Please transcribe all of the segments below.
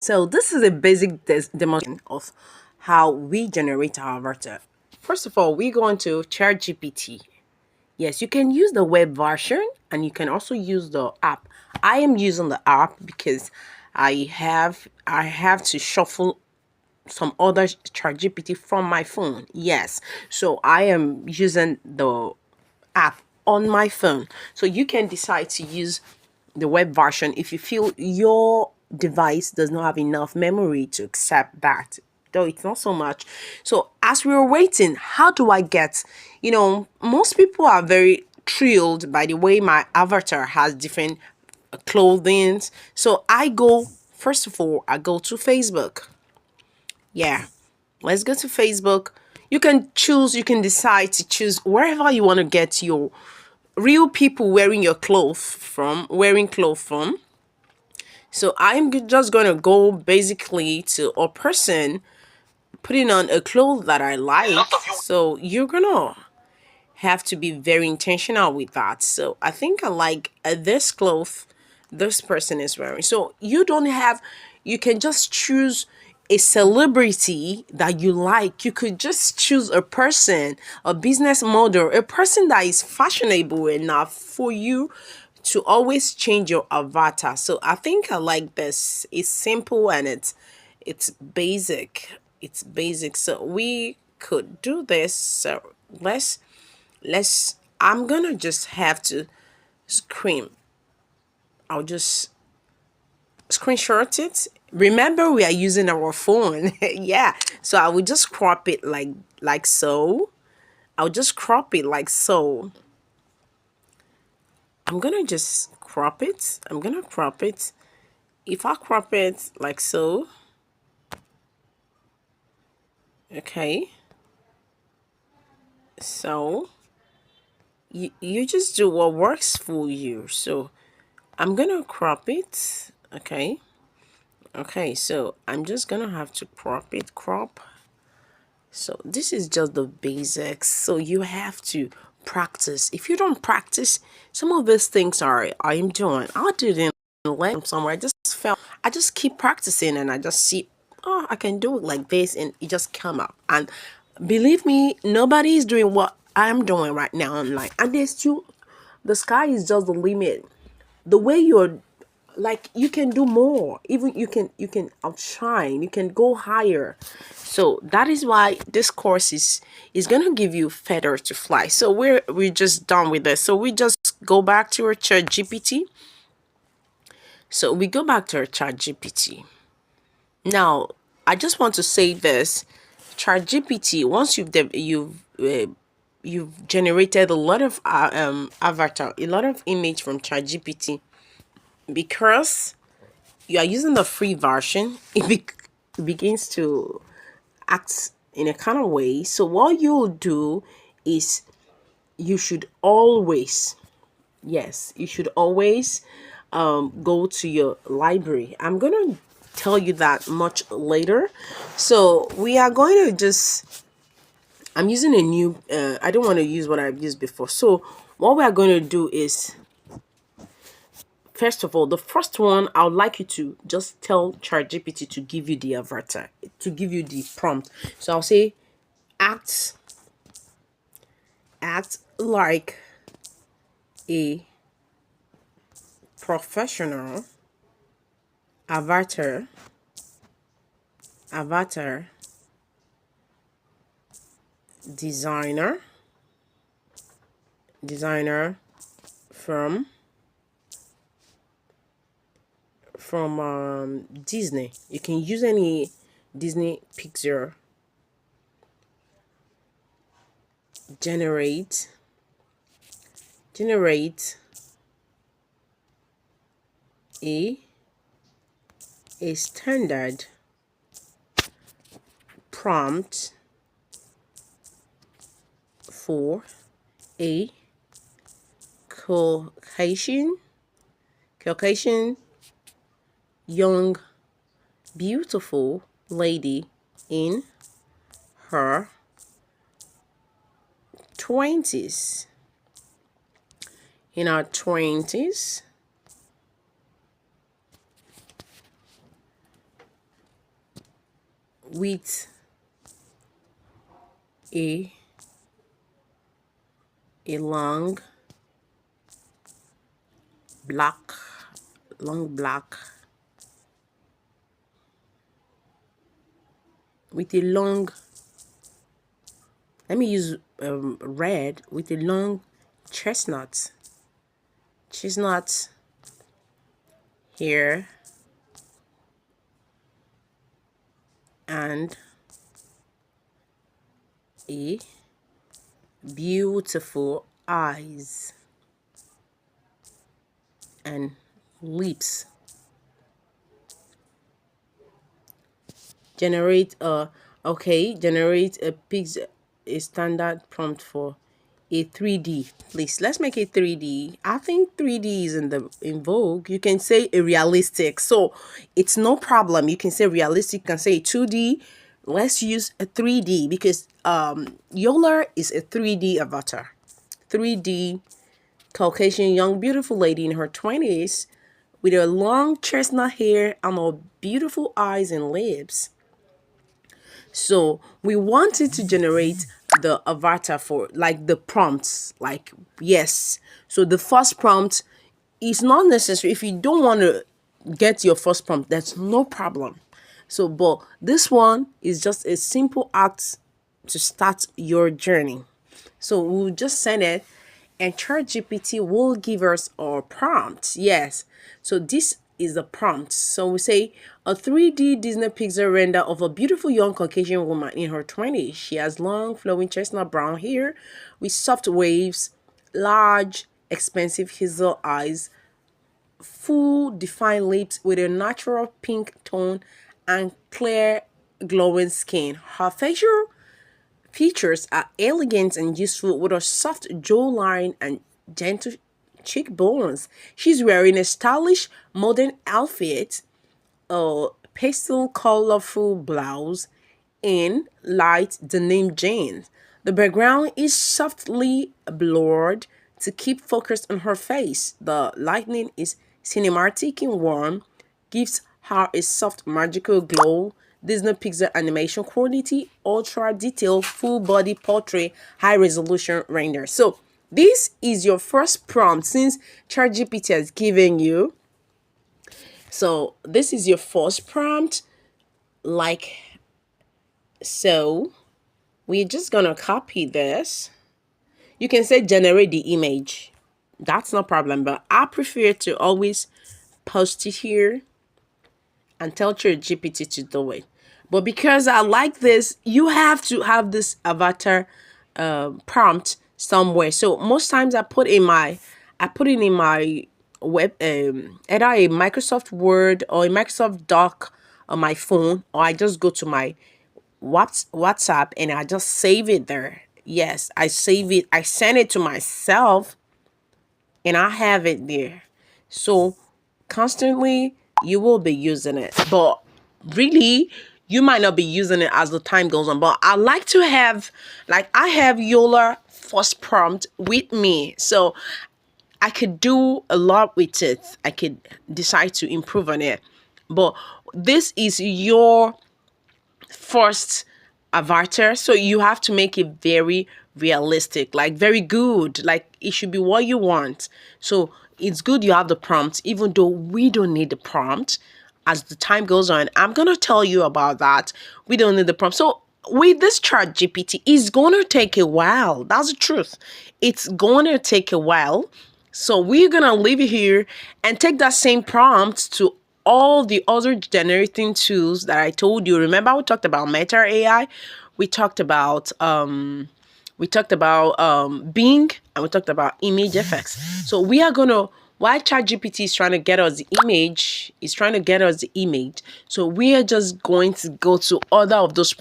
So this is a basic demonstration of how we generate our avatar. First of all, we go into ChatGPT. Yes, you can use the web version and you can also use the app. I am using the app because I have to shuffle some other ChatGPT from my phone. Yes, so I am using the app on my phone. So you can decide to use the web version if you feel your device does not have enough memory to accept that. Though it's not so much. So as we were waiting, how do I get, most people are very thrilled by the way my avatar has different clothing. So first of all, I go to Facebook. Yeah, let's go to Facebook. You can decide to choose wherever you want to get your real people wearing clothes from. So just going to go basically to a person putting on a clothes that I like. So you're going to have to be very intentional with that. So I think I like this cloth this person is wearing. So you can just choose a celebrity that you like. You could just choose a person, a business model, a person that is fashionable enough for you to always change your avatar. So I think I like this. It's simple and it's basic. It's basic. So we could do this. So let's I'm gonna just have to scream. I'll just screenshot it. Remember, we are using our phone. Yeah, so I will just crop it like so. I'll just crop it like so. I'm gonna just crop it. I'm gonna crop it. If I crop it like so, okay, so you just do what works for you. So I'm gonna crop it. Okay, so I'm just gonna have to crop. So this is just the basics. So you have to practice. If you don't practice, some of these things I'm doing. I didn't learn somewhere. I just keep practicing and I just see, oh, I can do it like this and it just come up. And believe me, nobody is doing what I'm doing right now online. And the sky is just the limit. The way you're like you can do more, even you can outshine, you can go higher. So that is why this course is going to give you feathers to fly. So we're just done with this. So we just go back to our chat gpt. So we go back to our chat gpt. Now I just want to say this. Chat gpt, once you've generated a lot of avatar, a lot of image from chat gpt, because you are using the free version, it begins to act in a kind of way. So what you'll do is you should always, yes, you should always go to your library. I'm gonna tell you that much later. So we are going to just, I'm using a new, I don't want to use what I've used before. So what we are going to do is, first of all, the first one, I would like you to just tell ChatGPT to give you the avatar, to give you the prompt. So I'll say, act, act like a professional avatar, avatar designer, designer from Disney. You can use any Disney Pixar. Generate generate a a standard prompt for a Caucasian Caucasian young beautiful lady in her 20s. In her 20s, with a long black long black with a long, let me use red, with a long chestnut hair and a beautiful eyes and lips. Generate a pixel, a standard prompt for a 3D. Please, let's make it 3D. I think 3D is in vogue. You can say a realistic, so it's no problem. You can say realistic, you can say 2D. Let's use a 3D because Yola is a 3D avatar. 3D Caucasian young beautiful lady in her 20s with her long chestnut hair and her beautiful eyes and lips. So we wanted to generate the avatar for like the prompts, like yes. So the first prompt is not necessary. If you don't want to get your first prompt, that's no problem. So, but this one is just a simple act to start your journey. So we'll just send it and ChatGPT will give us our prompt. Yes. So this is the prompt. So we say a 3D Disney Pixar render of a beautiful young Caucasian woman in her 20s. She has long flowing chestnut brown hair with soft waves, large, expensive hazel eyes, full defined lips with a natural pink tone and clear glowing skin. Her facial features are elegant and useful with a soft jawline and gentle cheekbones. She's wearing a stylish modern outfit, a pastel colorful blouse, and light denim jeans. The background is softly blurred to keep focus on her face. The lighting is cinematic and warm, gives her a soft magical glow. Disney Pixar animation quality, ultra detailed, full body portrait, high resolution render. So this is your first prompt since ChatGPT has given you. So this is your first prompt, like so. We're just gonna copy this. You can say generate the image. That's no problem, but I prefer to always post it here and tell ChatGPT to do it. But because I like this, you have to have this avatar prompt somewhere. So most times I put it in my web, either a Microsoft Word or a Microsoft Doc on my phone, or I just go to my WhatsApp and I just save it there. Yes, I save it. I send it to myself and I have it there. So constantly you will be using it. But really, you might not be using it as the time goes on. But I like to have, like, I have Yola first prompt with me. So I could do a lot with it. I could decide to improve on it. But this is your first avatar, so you have to make it very realistic, like very good, like it should be what you want. So it's good you have the prompt, even though we don't need the prompt. As the time goes on, I'm gonna tell you about that. We don't need the prompt. So with this ChatGPT, it's gonna take a while. That's the truth. It's gonna take a while. So we're gonna leave it here and take that same prompt to all the other generating tools that I told you. Remember, we talked about Meta AI, we talked about Bing, and we talked about image effects. So we are gonna, while ChatGPT is trying to get us the image, so we are just going to go to other of those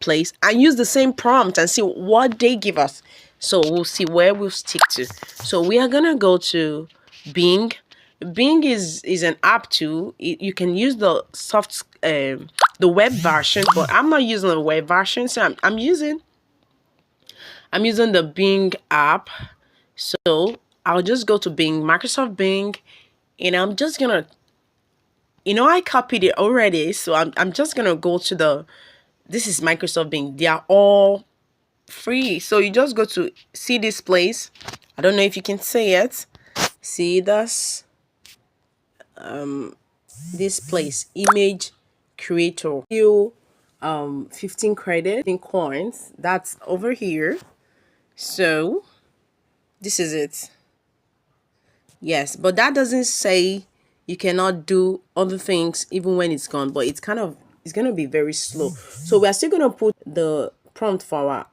place and use the same prompt and see what they give us. So we'll see where we'll stick to. So we are gonna go to Bing. Bing is an app too. You can use the the web version, but I'm not using the web version, so I'm using the Bing app. So I'll just go to Bing, Microsoft Bing, and I'm just gonna, I copied it already, so I'm just gonna go to the This is Microsoft Bing. They are all free. So you just go to see this place. I don't know if you can see it. See this place, image creator. You 15 credit, 15 coins. That's over here. So this is it. Yes, but that doesn't say you cannot do other things even when it's gone, but it's gonna be very slow. So we are still gonna put the prompt for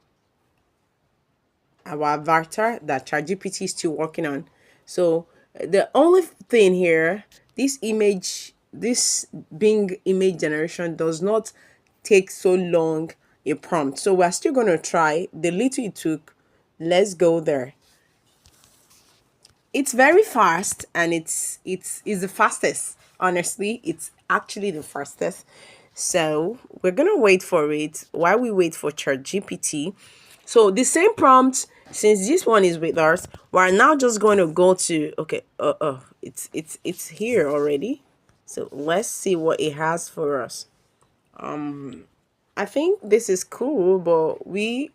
our avatar that ChatGPT is still working on. So the only thing here, this Bing image generation does not take so long a prompt. So we're still gonna try the little it took. Let's go there. It's very fast, and it's the fastest. Honestly, it's actually the fastest. So we're gonna wait for it while we wait for ChatGPT. So the same prompt, since this one is with us, we're now just going to go to, okay, it's here already. So let's see what it has for us. I think this is cool, but we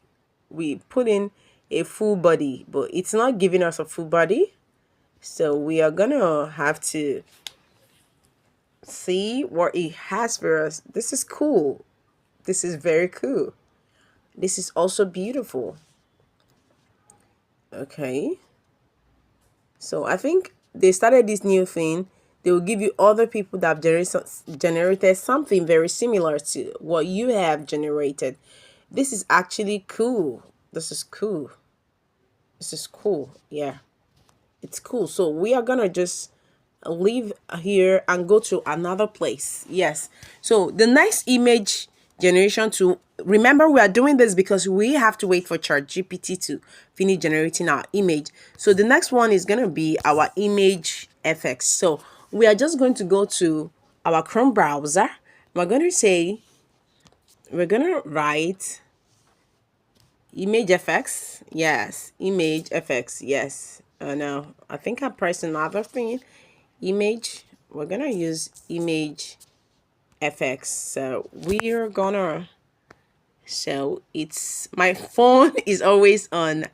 put in a full body, but it's not giving us a full body. So we are gonna have to see what it has for us. This is cool. This is very cool. This is also beautiful. Okay. So I think they started this new thing. They will give you other people that have generated something very similar to what you have generated. This is actually cool. This is cool. This is cool. Yeah. It's cool. So we are gonna just leave here and go to another place. Yes. So the next image generation to remember, we are doing this because we have to wait for ChatGPT to finish generating our image. So the next one is gonna be our image FX. So we are just going to go to our Chrome browser. We're gonna write image FX. Yes, image FX. Yes. No, I think I pressed another thing. Image. We're gonna use image FX. So we're gonna. So it's my phone is always on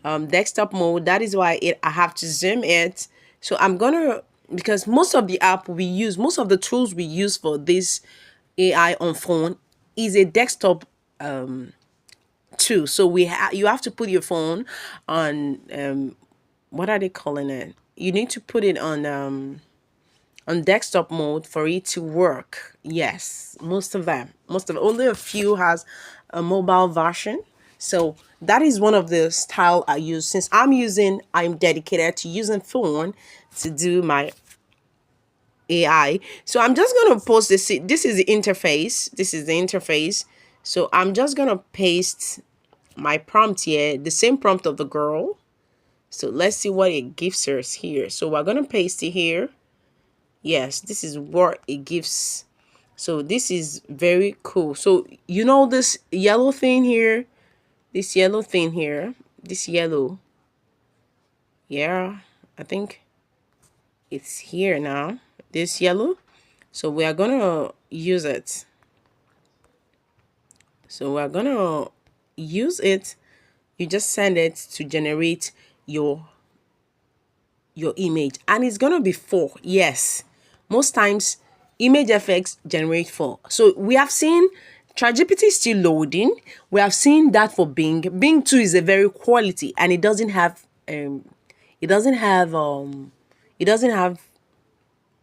desktop mode. That is why I have to zoom it. So I'm gonna, because most of the app we use, most of the tools we use for this AI on phone is a desktop too. So you have to put your phone on what are they calling it? You need to put it on desktop mode for it to work. Yes, most of only a few has a mobile version. So that is one of the style I use. Since I'm dedicated to using phone to do my AI. So I'm just gonna post this. This is the interface. This is the interface. So I'm just gonna paste my prompt here, the same prompt of the girl. So let's see what it gives us here. So we're gonna paste it here. Yes, this is what it gives. So this is very cool. So you know this yellow thing here, this yellow thing here, this yellow. Yeah, I think it's here now. This yellow. So we are gonna use it. So we're gonna use it. You just send it to generate your image, and it's gonna be 4. Yes, most times image effects generate 4. So we have seen ChatGPT is still loading. We have seen that for Bing 2 is a very quality, and it doesn't have it doesn't have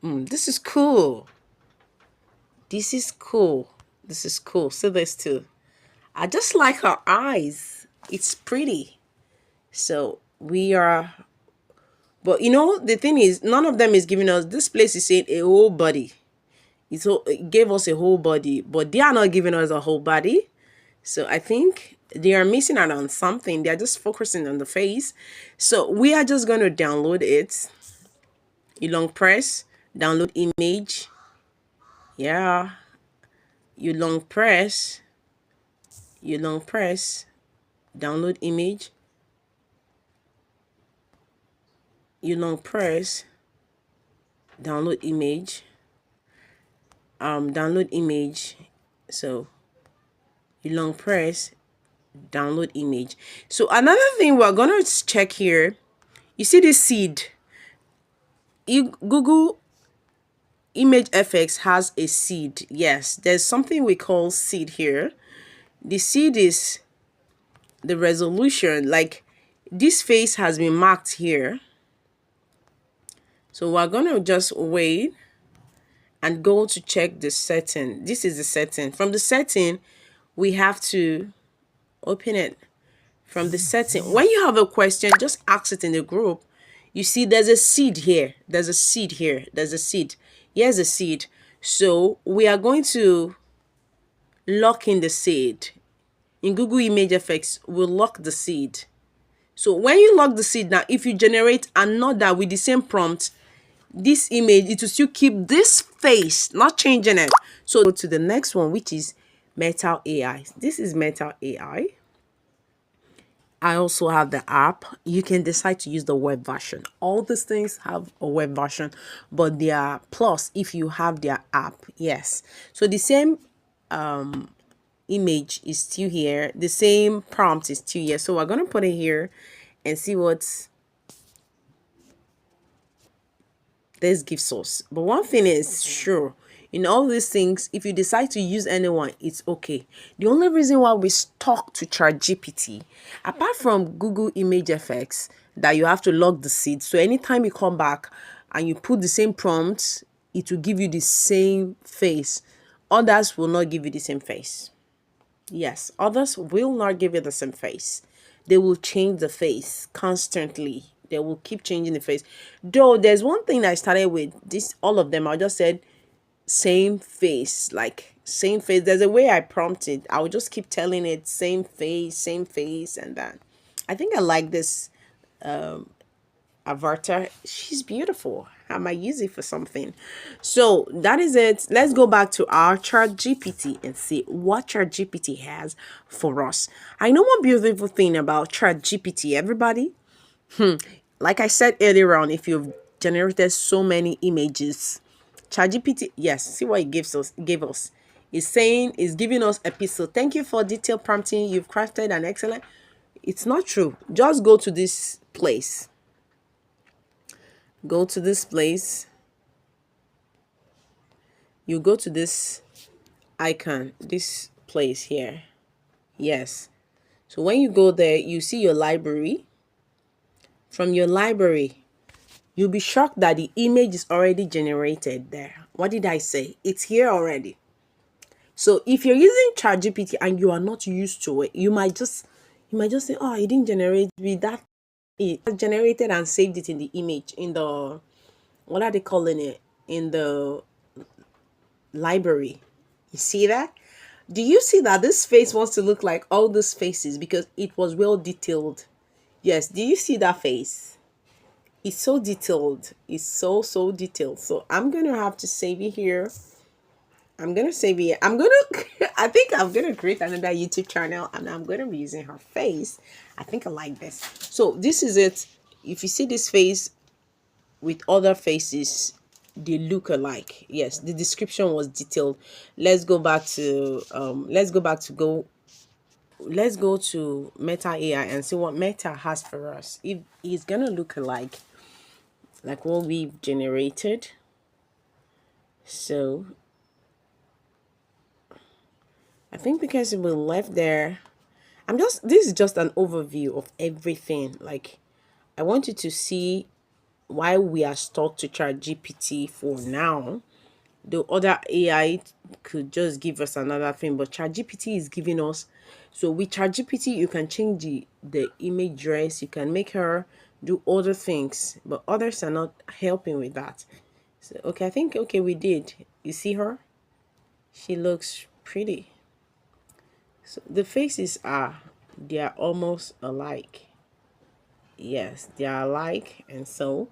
this is cool. This is cool. This is cool. See this too. I just like her eyes. It's pretty. So we are, but you know, the thing is, none of them is giving us, this place is saying a whole body. It gave us a whole body, but they are not giving us a whole body. So I think they are missing out on something. They're just focusing on the face. So we are just going to download it. You long press, download image. Yeah. You long press, download image. You long press, download image. Download image. So you long press, download image. So another thing we're gonna check here, you see this seed. Google Image FX has a seed. Yes, there's something we call seed here. The seed is the resolution, like this face has been marked here. So we're gonna just wait and go to check the setting. This is the setting. From the setting, we have to open it. From the setting, when you have a question, just ask it in the group. You see there's a seed here, there's a seed here, there's a seed, here's a seed. So we are going to lock in the seed. In Google Image Effects, we'll lock the seed. So when you lock the seed, now if you generate another with the same prompt, this image, it will still keep this face, not changing it. So go to the next one, which is Metal AI. This is Metal AI. I also have the app. You can decide to use the web version. All these things have a web version, but they are plus if you have their app. Yes. So the same image is still here. The same prompt is still here. So we're going to put it here and see what this gives us. But one thing is sure, in all these things, if you decide to use anyone, it's okay. The only reason why we stuck to ChatGPT, apart from Google Image Effects, that you have to log the seed. So anytime you come back and you put the same prompt, it will give you the same face. Others will not give you the same face. Yes, others will not give you the same face. They will change the face constantly. They will keep changing the face. Though there's one thing I started with, this all of them, I just said same face, like same face. There's a way I prompted. I would just keep telling it same face, and that. I think I like this avatar. She's beautiful. I might use it for something. So that is it. Let's go back to our ChatGPT and see what ChatGPT has for us. I know one beautiful thing about ChatGPT, everybody. Like I said earlier on, if you've generated so many images, ChatGPT, yes, see what it gave us. It's saying, it's giving us a pixel. Thank you for detailed prompting. You've crafted an excellent. It's not true. Just go to this place. Go to this place. You go to this icon, this place here. Yes. So when you go there, you see your library. From your library, you'll be shocked that the image is already generated there. What did I say? It's here already. So if you're using ChatGPT and you are not used to it, you might just say, oh, it didn't generate with that. It generated and saved it in the image, in the, what are they calling it? In the library. You see that? Do you see that this face wants to look like all these faces because it was well detailed? Yes, do you see that face? It's so detailed. It's so detailed. So I'm going to have to save it here. I'm going to save it. I think I'm going to create another YouTube channel and I'm going to be using her face. I think I like this. So this is it. If you see this face with other faces, they look alike. Yes, the description was detailed. Let's go back to let's go to Meta AI and see what Meta has for us. If it's gonna look alike like what we've generated. So I think because it will left there, this is just an overview of everything. Like I want you to see why we are stuck to ChatGPT for now. The other AI could just give us another thing, but ChatGPT is giving us. So with ChatGPT, you can change the image dress, you can make her do other things, but others are not helping with that. So okay, I think okay we did. You see her? She looks pretty. So the faces they are almost alike. Yes, they are alike, and so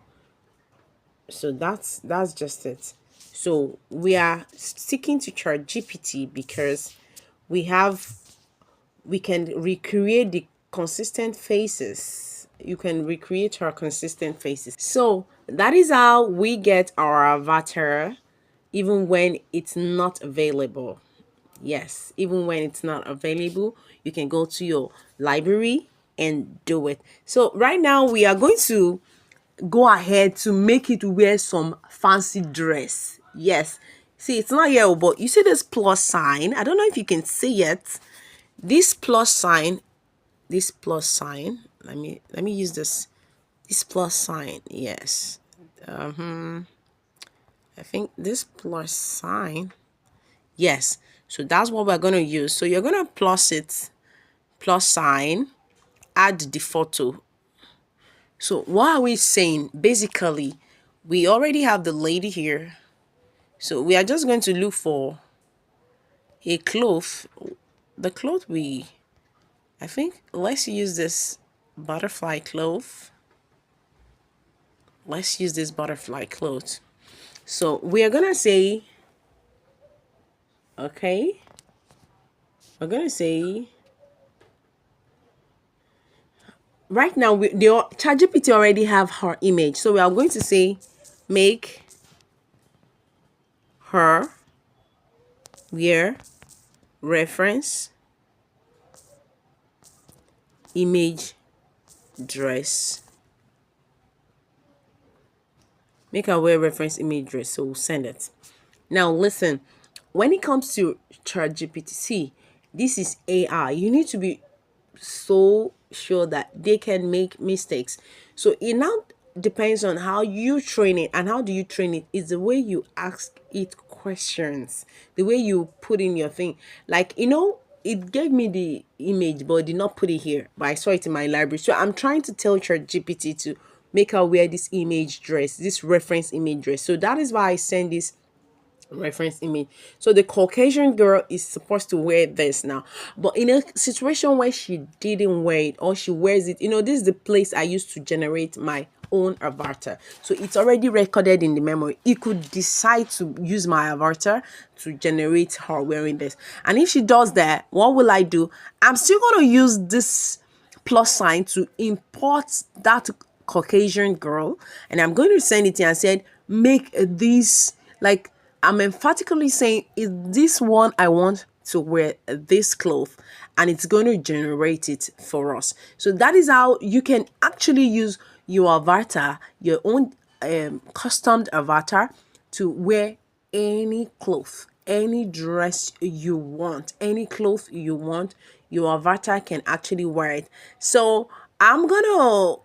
that's just it. So we are sticking to ChatGPT because we can recreate the consistent faces. You can recreate our consistent faces. So that is how we get our avatar even when it's not available. Yes, even when it's not available, you can go to your library and do it. So right now we are going to go ahead to make it wear some fancy dress. Yes. See, it's not here, but you see this plus sign. I don't know if you can see it. This plus sign, this plus sign. Let me use this plus sign. Yes. I think this plus sign. Yes. So that's what we're going to use. So you're going to plus it, plus sign, add the photo. So what are we saying? Basically, we already have the lady here. So we are just going to look for a cloth. The cloth I think, let's use this butterfly cloth. Let's use this butterfly cloth. So we are going to say, okay, we're going to say, right now, the ChatGPT already have her image. So we are going to say, make her wear reference image dress. Make her wear reference image dress. So we'll send it. Now listen, when it comes to ChatGPT, see, this is AI. You need to be so sure that they can make mistakes. So it now depends on how you train it. And how do you train it is the way you ask it questions, the way you put in your thing. Like, it gave me the image, but it did not put it here. But I saw it in my library. So I'm trying to tell ChatGPT to make her wear this image dress, this reference image dress. So that is why I send this reference image. So the Caucasian girl is supposed to wear this now, but in a situation where she didn't wear it or she wears it, this is the place I used to generate my own avatar. So it's already recorded in the memory. It could decide to use my avatar to generate her wearing this. And if she does that, what will I do? I'm still going to use this plus sign to import that Caucasian girl, and I'm going to send it in and said, make this, like, I'm emphatically saying, is this one I want to wear this cloth, and it's going to generate it for us. So that is how you can actually use your avatar, your own custom avatar, to wear any cloth, any dress you want, any cloth you want. Your avatar can actually wear it. So I'm gonna,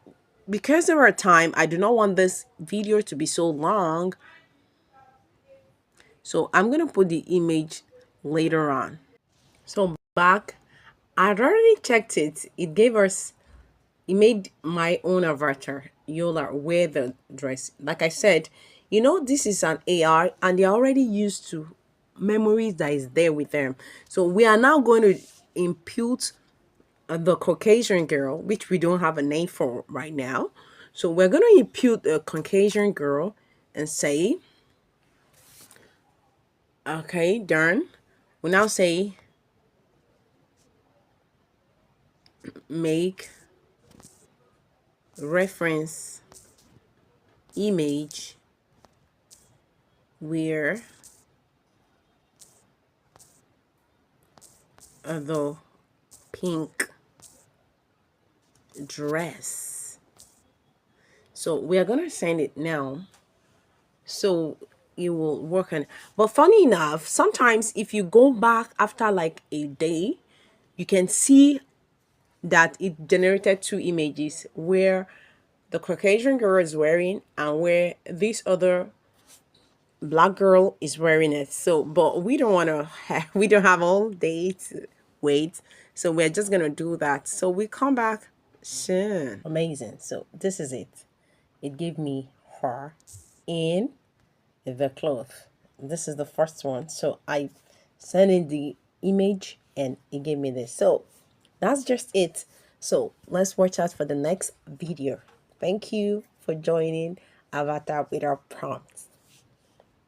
because there are time, I do not want this video to be so long, so I'm gonna put the image later on. So back, I'd already checked it. It made my own avatar, Yola, wear the dress. Like I said, this is an AI and they're already used to memories that is there with them. So we are now going to impute the Caucasian girl, which we don't have a name for right now. So we're going to impute the Caucasian girl and say, okay, done. We now say, make reference image where the pink dress. So we are going to send it now. So it will work on. But funny enough, sometimes if you go back after like a day, you can see that it generated two images where the Caucasian girl is wearing and where this other black girl is wearing it. So, but we don't want to, we don't have all day to wait. So we're just going to do that. So we come back soon. Amazing. So this is it. It gave me her in the cloth. This is the first one. So I sent in the image and it gave me this. So that's just it. So let's watch out for the next video. Thank you for joining Avatar with our prompts.